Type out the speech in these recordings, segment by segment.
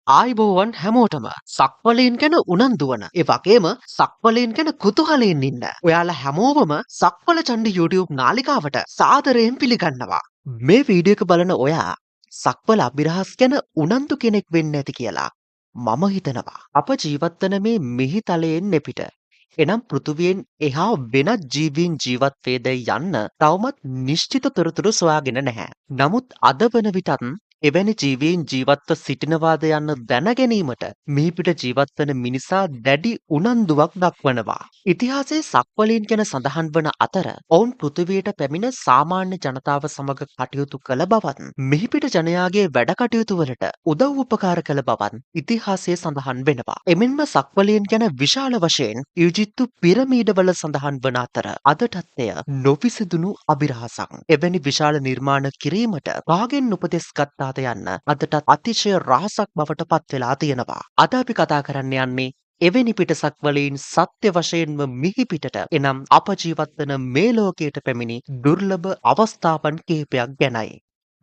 ආයිබෝවන් හැමෝටම සක්වලීන් ගැන උනන්දුවන ඒ වගේම සක්වලීන් ගැන කුතුහලයෙන් ඉන්න ඔයාලා හැමෝවම සක්වල චණ්ඩි YouTube නාලිකාවට සාදරයෙන් පිළිගන්නවා. මේ වීඩියෝ එක බලන ඔයා සක්වල අභිරහස් ගැන උනන්දු කෙනෙක් වෙන්න ඇති කියලා මම හිතනවා. අප ජීවත් වන මේ මිහිතලයෙන් එපිට එනම් පෘථුවියෙන් එහා වෙනත් ජීවීන් ජීවත් වේද යන්න තවමත් නිශ්චිත තොරතුරු සොයාගෙන නැහැ. නමුත් අද වන විටත් එවැනි ජීවීන් ජීවත්ව සිටිනවාද යන්න දැන ගැනීමට මිහිපිට ජීවත් වන මිනිසා දැඩි උනන්දුවක් දක්වනවා. ඉතිහාසයේ සක්වලීන් ගැන සඳහන් වන අතර ඔවුන් පෘථිවියට පැමිණ සාමාන්‍ය ජනතාව සමග කටයුතු කළ බවත් මිහිපිට ජනයාගේ වැඩ කටයුතු වලට උදව් උපකාර කළ බවත් ඉතිහාසයේ සඳහන් වෙනවා. එමෙන්ම සක්වලීන් ගැන විශාල වශයෙන් ඊජිප්තු පිරමීඩවල සඳහන් වන අතර අදටත් එය නොවිසඳුණු අභිරහසක්. එවැනි විශාල නිර්මාණ කිරීමට කාගෙන් උපදෙස් ගත්තාද යන්න අදටත් අතිශය රහසක් බවට පත් වෙලා තියෙනවා. අද අපි කතා කරන්න යන්නේ එවැනි පිටසක් වලින් සත්‍ය වශයෙන්ම මිහිපිටට එනම් අප ජීවත් වන මේ ලෝකයට පැමිණි දුර්ලභ අවස්ථාවන් කිහිපයක් ගැනයි.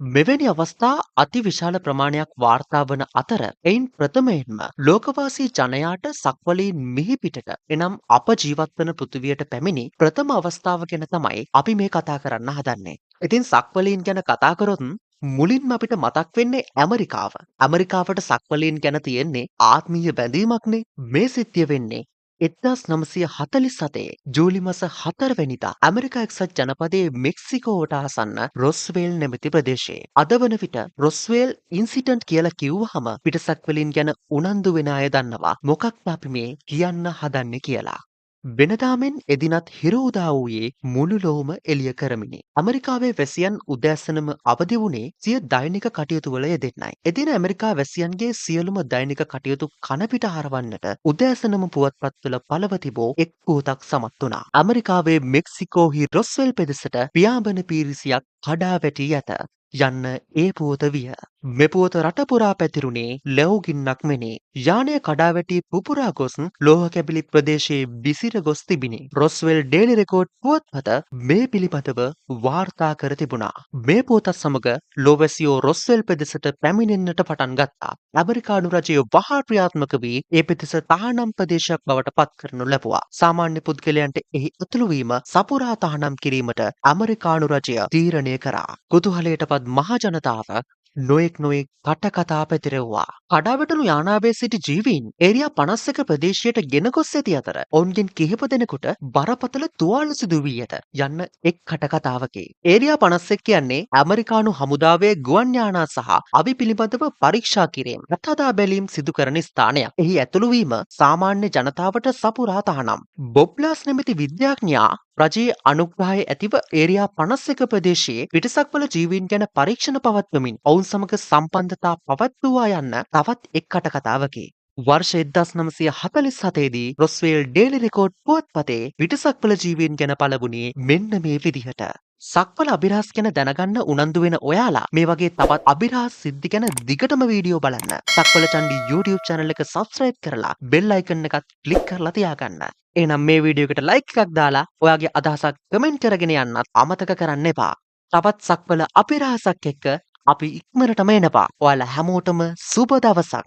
මෙවැනි අවස්ථා අතිවිශාල ප්‍රමාණයක් වාර්තා වන අතර එයින් ප්‍රථමයෙන්ම ලෝකවාසී ජනයාට සක්වලීන් මිහිපිටට එනම් අප ජීවත් වන පෘථිවියට පැමිණි ප්‍රථම අවස්ථාව ගැන තමයි අපි මේ කතා කරන්න හදන්නේ. ඉතින් සක්වලීන් ගැන කතා කරොත් මුලින්ම අපිට මතක් වෙන්නේ ඇමරිකාව. ඇමරිකාවට සක්වලීන් ගැන තියෙන්නේ ආත්මීය බැඳීමක්නේ. මේ සිද්ධිය වෙන්නේ 1947 ජූලි මාස 4 වෙනිදා ඇමරිකා එක්සත් ජනපදයේ මෙක්සිකෝවට ආසන්න රොස්වේල් නැමැති ප්‍රදේශයේ. අද වන විට රොස්වේල් ඉන්සිඩන්ට් කියලා කිව්වහම පිටසක්වලීන් ගැන උනන්දු වෙන අය දන්නවා මොකක්ද අපි මේ කියන්න හදන්නේ කියලා. වෙනදාමෙන් එදිනත් හිරු උදා වූයේ මුළු ලොවම එළිය කරමිනි. ඇමරිකාවේ වැසියන් උදෑසනම අවදි වුණේ සිය දෛනික කටයුතු වල යෙදෙන්නයි. එදින ඇමරිකා වැසියන්ගේ සියලුම දෛනික කටයුතු කනපිට හරවන්නට උදෑසනම පුවත්පත්වල පළව තිබූ එක් පුවතක් සමත් වුණා. ඇමරිකාවේ මෙක්සිකෝහි රොස්වෙල් පෙදෙසට පියාඹන පීරිසියක් කඩා වැටී ඇත යන්න ඒ පුවත විය. මේ පුවත රට පුරා පැතිරුණේ ලැවුගින්නක් මෙනි. යානය කඩා වැටි පුපුරා ගොස් ලෝහ කැබිලි ප්‍රදේශයේ විසිර ගොස් තිබිණි. රොස්වෙල් ඩේලි රෙකෝඩ් පුවත්පත මේ පිළිබඳව වාර්තා කර තිබුණා. මේ පුවතත් සමග ලෝවැසියෝ රොස්වෙල් පෙදෙසට පැමිණෙන්නට පටන් ගත්තා. ඇමරිකානු රජය වහා ක්‍රියාත්මක වී ඒ පෙදෙස තහනම් ප්‍රදේශයක් බවට පත් කරනු ලැබුවා. සාමාන්‍ය පුද්ගලයන්ට එහි ඇතුළු වීම සපුරා තහනම් කිරීමට ඇමරිකානු රජය තීරණය කරා. කුතුහලයට පත් මහ ජනතාව නොයෙක් කටකතා පැතිරෙව්වා. කඩාවැටුණු යානාවේ සිටි ජීවීන් ඒරියා 51 ප්‍රදේශයට ගෙන ගොස් ඇති අතර ඔවුන්ගෙන් කිහිප දෙනෙකුට බරපතල තුවාල සිදු වී ඇත යන්න එක් කටකතාවකි. ඒරියා 51 කියන්නේ ඇමරිකානු හමුදාවේ ගුවන් යානා සහ අවි පිළිබඳව පරීක්ෂා කිරීම, රටහදා බැලීම් සිදු කරන ස්ථානයක්. එහි ඇතුළු වීම සාමාන්‍ය ජනතාවට සපුරා තහනම්. බොබ්ලාස් නැමැති විද්‍යාඥයා රජයේ අනුග්‍රහය ඇතිව ඒරියා 51 ප්‍රදේශයේ පිටසක්වල ජීවීන් ගැන පරීක්ෂණ පවත්වමින් ඔවුන් සමග සම්බන්ධතා පවත්වුවා යන්න තවත් එක් කටකතාවකි. වර්ෂ 1947 දී රොස්වේල් ඩේලි රෙකෝඩ් පුවත්පතේ පිටසක්වල ජීවීන් ගැන පළවුණේ මෙන්න මේ විදිහට. සක්වල අභිරහස් ගැන දැනගන්න උනන්දු වෙන ඔයාලා මේ වගේ තවත් අභිරහස් සිද්ධි ගැන දිගටම වීඩියෝ බලන්න. සක්වල චණ්ඩි YouTube channel එක subscribe කරලා bell icon එකත් click කරලා තියාගන්න. එහෙනම් මේ වීඩියෝ එකට like එකක් දාලා ඔයාගේ අදහසක් comment කරගෙන යන්නත් අමතක කරන්න එපා. තවත් සක්වල අභිරහසක් එක්ක අපි ඉක්මනටම එනවා. ඔයාලා හැමෝටම සුබ දවසක්.